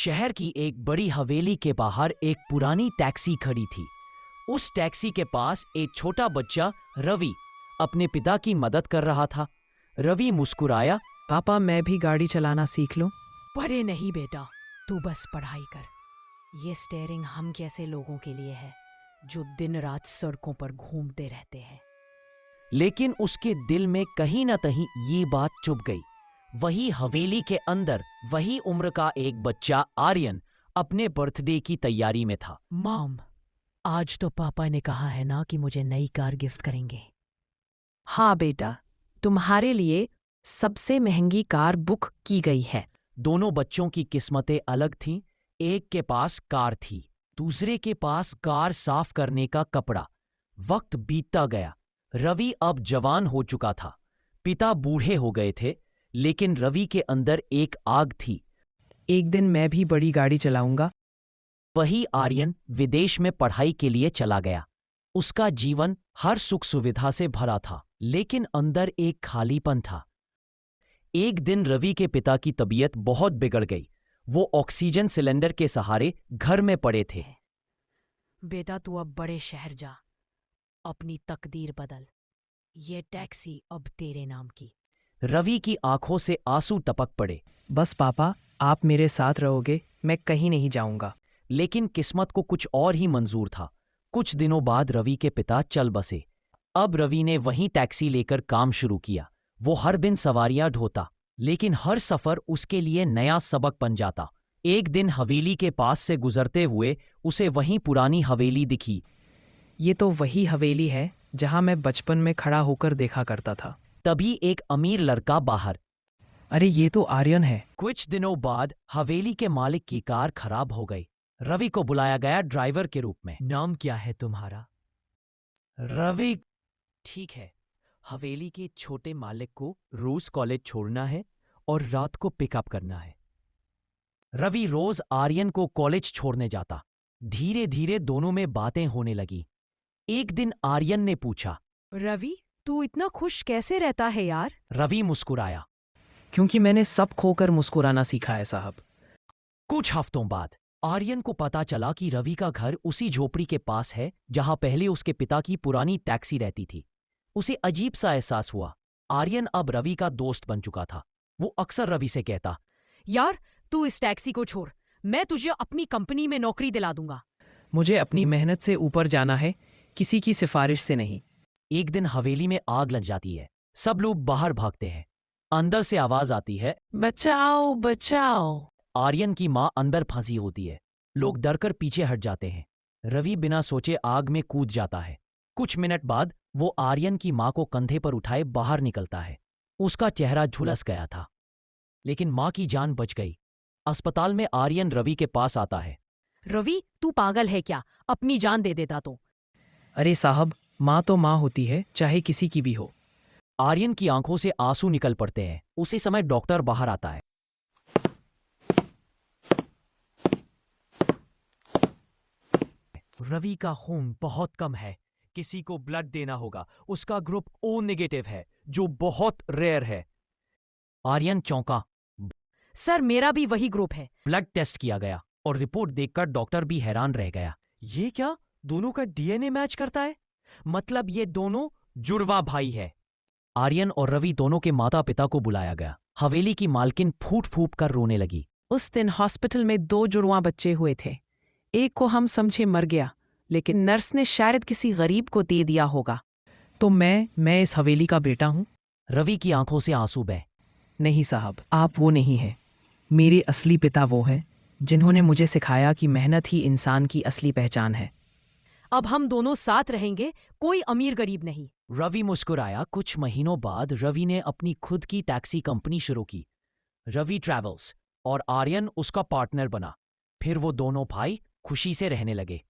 शहर की एक बड़ी हवेली के बाहर एक पुरानी टैक्सी खड़ी थी। उस टैक्सी के पास एक छोटा बच्चा रवि अपने पिता की मदद कर रहा था। रवि मुस्कुराया। पापा, मैं भी गाड़ी चलाना सीख लूं? परे नहीं बेटा, तू बस पढ़ाई कर। ये स्टीयरिंग हम जैसे लोगों के लिए है जो दिन रात सड़कों पर घूमते रहते हैं। लेकिन उसके दिल में कहीं ना कहीं ये बात चुभ गई। वही हवेली के अंदर वही उम्र का एक बच्चा आर्यन अपने बर्थडे की तैयारी में था। मॉम, आज तो पापा ने कहा है ना कि मुझे नई कार गिफ्ट करेंगे। हाँ बेटा, तुम्हारे लिए सबसे महंगी कार बुक की गई है। दोनों बच्चों की किस्मतें अलग थीं। एक के पास कार थी, दूसरे के पास कार साफ करने का कपड़ा। वक्त बीतता गया। रवि अब जवान हो चुका था। पिता बूढ़े हो गए थे, लेकिन रवि के अंदर एक आग थी। एक दिन मैं भी बड़ी गाड़ी चलाऊंगा। वही आर्यन विदेश में पढ़ाई के लिए चला गया। उसका जीवन हर सुख सुविधा से भरा था, लेकिन अंदर एक खालीपन था। एक दिन रवि के पिता की तबीयत बहुत बिगड़ गई। वो ऑक्सीजन सिलेंडर के सहारे घर में पड़े थे। बेटा, तू अब बड़े शहर जा, अपनी तकदीर बदल। ये टैक्सी अब तेरे नाम की। रवि की आंखों से आंसू टपक पड़े। बस पापा, आप मेरे साथ रहोगे, मैं कहीं नहीं जाऊंगा। लेकिन किस्मत को कुछ और ही मंजूर था। कुछ दिनों बाद रवि के पिता चल बसे। अब रवि ने वहीं टैक्सी लेकर काम शुरू किया। वो हर दिन सवारियां ढोता, लेकिन हर सफर उसके लिए नया सबक बन जाता। एक दिन हवेली के पास से गुजरते हुए उसे वहीं पुरानी हवेली दिखी। ये तो वही हवेली है जहां मैं बचपन में खड़ा होकर देखा करता था। तभी एक अमीर लड़का बाहर। अरे, ये तो आर्यन है। कुछ दिनों बाद हवेली के मालिक की कार खराब हो गई। रवि को बुलाया गया ड्राइवर के रूप में। नाम क्या है तुम्हारा? रवि। ठीक है, हवेली के छोटे मालिक को रोज कॉलेज छोड़ना है और रात को पिकअप करना है। रवि रोज आर्यन को कॉलेज छोड़ने जाता। धीरे धीरे दोनों में बातें होने लगी। एक दिन आर्यन ने पूछा, रवि, तू इतना खुश कैसे रहता है यार? रवि मुस्कुराया। क्योंकि मैंने सब खोकर मुस्कुराना सीखा है साहब। कुछ हफ्तों बाद आर्यन को पता चला कि रवि का घर उसी झोपड़ी के पास है जहां पहले उसके पिता की पुरानी टैक्सी रहती थी। उसे अजीब सा एहसास हुआ। आर्यन अब रवि का दोस्त बन चुका था। वो अक्सर रवि से कहता, यार, तू इस टैक्सी को छोड़, मैं तुझे अपनी कंपनी में नौकरी दिला दूंगा। मुझे अपनी मेहनत से ऊपर जाना है, किसी की सिफारिश से नहीं। एक दिन हवेली में आग लग जाती है। सब लोग बाहर भागते हैं। अंदर से आवाज आती है, बचाओ बचाओ। आर्यन की मां अंदर फंसी होती है। लोग डरकर पीछे हट जाते हैं। रवि बिना सोचे आग में कूद जाता है। कुछ मिनट बाद वो आर्यन की मां को कंधे पर उठाए बाहर निकलता है। उसका चेहरा झुलस गया था, लेकिन मां की जान बच गई। अस्पताल में आर्यन रवि के पास आता है। रवि, तू पागल है क्या? अपनी जान दे देता तो। अरे साहब, माँ तो माँ होती है, चाहे किसी की भी हो। आर्यन की आंखों से आंसू निकल पड़ते हैं। उसी समय डॉक्टर बाहर आता है। रवि का खून बहुत कम है, किसी को ब्लड देना होगा। उसका ग्रुप ओ नेगेटिव है, जो बहुत रेयर है। आर्यन चौंका। सर, मेरा भी वही ग्रुप है। ब्लड टेस्ट किया गया और रिपोर्ट देखकर डॉक्टर भी हैरान रह गया। ये क्या, दोनों का डीएनए मैच करता है? मतलब ये दोनों जुड़वा भाई है। आर्यन और रवि दोनों के माता पिता को बुलाया गया। हवेली की मालकिन फूट फूट कर रोने लगी। उस दिन हॉस्पिटल में 2 जुड़वा बच्चे हुए थे। एक को हम समझे मर गया, लेकिन नर्स ने शायद किसी गरीब को दे दिया होगा। तो मैं इस हवेली का बेटा हूँ। रवि की आंखों से आंसू बहे। नहीं साहब, आप वो नहीं हैं। मेरे असली पिता वो हैं जिन्होंने मुझे सिखाया कि मेहनत ही इंसान की असली पहचान है। अब हम दोनों साथ रहेंगे, कोई अमीर गरीब नहीं। रवि मुस्कुराया। कुछ महीनों बाद रवि ने अपनी खुद की टैक्सी कंपनी शुरू की, रवि ट्रैवल्स, और आर्यन उसका पार्टनर बना। फिर वो दोनों भाई खुशी से रहने लगे।